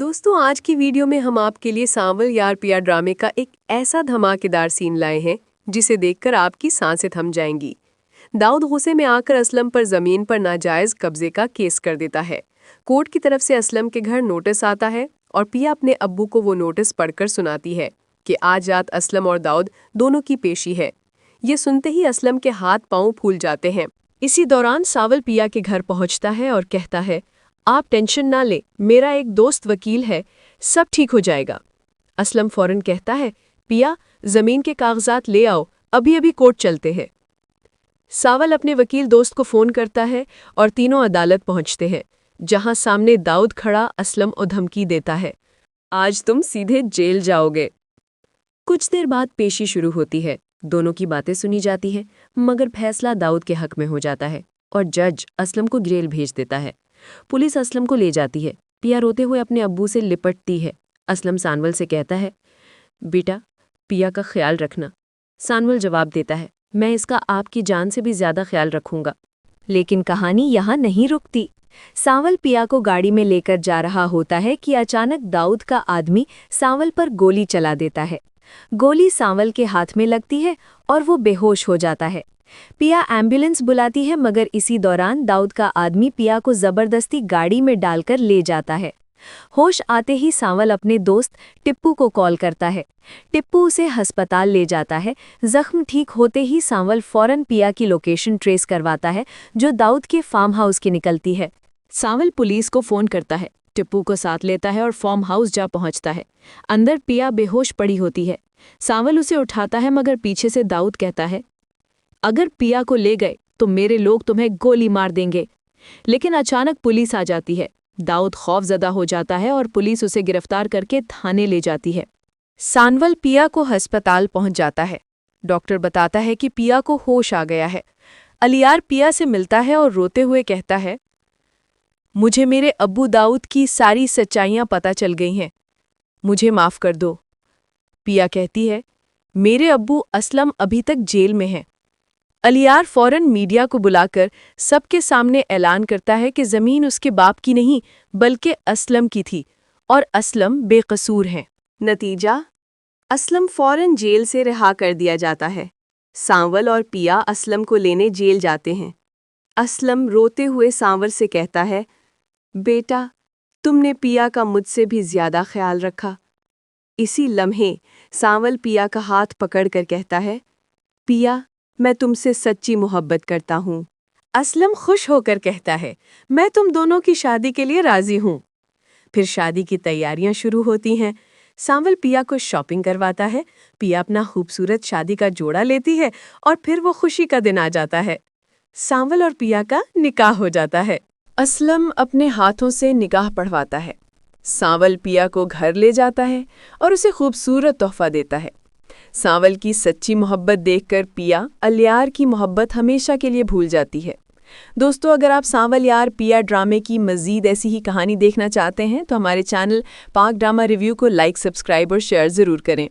दोस्तों, आज की वीडियो में हम आपके लिए सांवल यार पिया ड्रामे का एक ऐसा धमाकेदार सीन लाए हैं जिसे देखकर आपकी सांसें थम जाएंगी। दाऊद गुस्से में आकर असलम पर जमीन पर नाजायज कब्जे का केस कर देता है। कोर्ट की तरफ से असलम के घर नोटिस आता है और पिया अपने अब्बू को वो नोटिस पढ़कर सुनाती है कि आज रात असलम और दाऊद दोनों की पेशी है। ये सुनते ही असलम के हाथ पांव फूल जाते हैं। इसी दौरान सांवल पिया के घर पहुंचता है और कहता है, आप टेंशन ना ले, मेरा एक दोस्त वकील है, सब ठीक हो जाएगा। असलम फौरन कहता है, पिया जमीन के कागजात ले आओ, अभी अभी कोर्ट चलते हैं। सांवल अपने वकील दोस्त को फोन करता है और तीनों अदालत पहुंचते हैं, जहां सामने दाऊद खड़ा असलम को धमकी देता है, आज तुम सीधे जेल जाओगे। कुछ देर बाद पेशी शुरू होती है। दोनों की बातें सुनी जाती हैं, मगर फैसला दाऊद के हक में हो जाता है और जज असलम को जेल भेज देता है। पुलिस असलम को ले जाती है। पिया रोते हुए अपने अब्बू से लिपटती है। असलम सानवल से कहता है, बेटा पिया का ख्याल रखना। सानवल जवाब देता है, मैं इसका आपकी जान से भी ज्यादा ख्याल रखूंगा। लेकिन कहानी यहाँ नहीं रुकती। सांवल पिया को गाड़ी में लेकर जा रहा होता है कि अचानक दाऊद का आदमी सांवल पर गोली चला देता है। गोली सांवल के हाथ में लगती है और वो बेहोश हो जाता है। पिया एम्बुलेंस बुलाती है, मगर इसी दौरान दाऊद का आदमी पिया को जबरदस्ती गाड़ी में डालकर ले जाता है। होश आते ही सांवल अपने दोस्त टिप्पू को कॉल करता है। टिप्पू उसे अस्पताल ले जाता है। जख्म ठीक होते ही सांवल फौरन पिया की लोकेशन ट्रेस करवाता है, जो दाऊद के फार्म हाउस की निकलती है। सांवल पुलिस को फोन करता है, टिप्पू को साथ लेता है और फार्म हाउस जा पहुंचता है। अंदर पिया बेहोश पड़ी होती है। सांवल उसे उठाता है, मगर पीछे से दाऊद कहता है, अगर पिया को ले गए तो मेरे लोग तुम्हें गोली मार देंगे। लेकिन अचानक पुलिस आ जाती है। दाऊद खौफजदा हो जाता है और पुलिस उसे गिरफ्तार करके थाने ले जाती है। सांवल पिया को अस्पताल पहुंच जाता है। डॉक्टर बताता है कि पिया को होश आ गया है। अलियार पिया से मिलता है और रोते हुए कहता है, मुझे मेरे अब्बू दाऊद की सारी सच्चाइयां पता चल गई हैं, मुझे माफ कर दो। पिया कहती है, मेरे अब्बू असलम अभी तक जेल में हैं। अलियार फौरन मीडिया को बुलाकर सबके सामने ऐलान करता है कि ज़मीन उसके बाप की नहीं बल्कि असलम की थी और असलम बेकसूर हैं। नतीजा, असलम फौरन जेल से रिहा कर दिया जाता है। सांवल और पिया असलम को लेने जेल जाते हैं। असलम रोते हुए सांवल से कहता है, बेटा तुमने पिया का मुझसे भी ज्यादा ख्याल रखा। इसी लम्हे सांवल पिया का हाथ पकड़कर कहता है, पिया मैं तुमसे सच्ची मोहब्बत करता हूँ। असलम खुश होकर कहता है, मैं तुम दोनों की शादी के लिए राजी हूँ। फिर शादी की तैयारियां शुरू होती हैं। सांवल पिया को शॉपिंग करवाता है। पिया अपना खूबसूरत शादी का जोड़ा लेती है और फिर वो खुशी का दिन आ जाता है। सांवल और पिया का निकाह हो जाता है। असलम अपने हाथों से निकाह पढ़वाता है। सांवल पिया को घर ले जाता है और उसे खूबसूरत तोहफा देता है। सांवल की सच्ची मोहब्बत देखकर पिया अलियार की मोहब्बत हमेशा के लिए भूल जाती है। दोस्तों, अगर आप सांवल यार पिया ड्रामे की मज़ीद ऐसी ही कहानी देखना चाहते हैं तो हमारे चैनल पाक ड्रामा रिव्यू को लाइक, सब्सक्राइब और शेयर ज़रूर करें।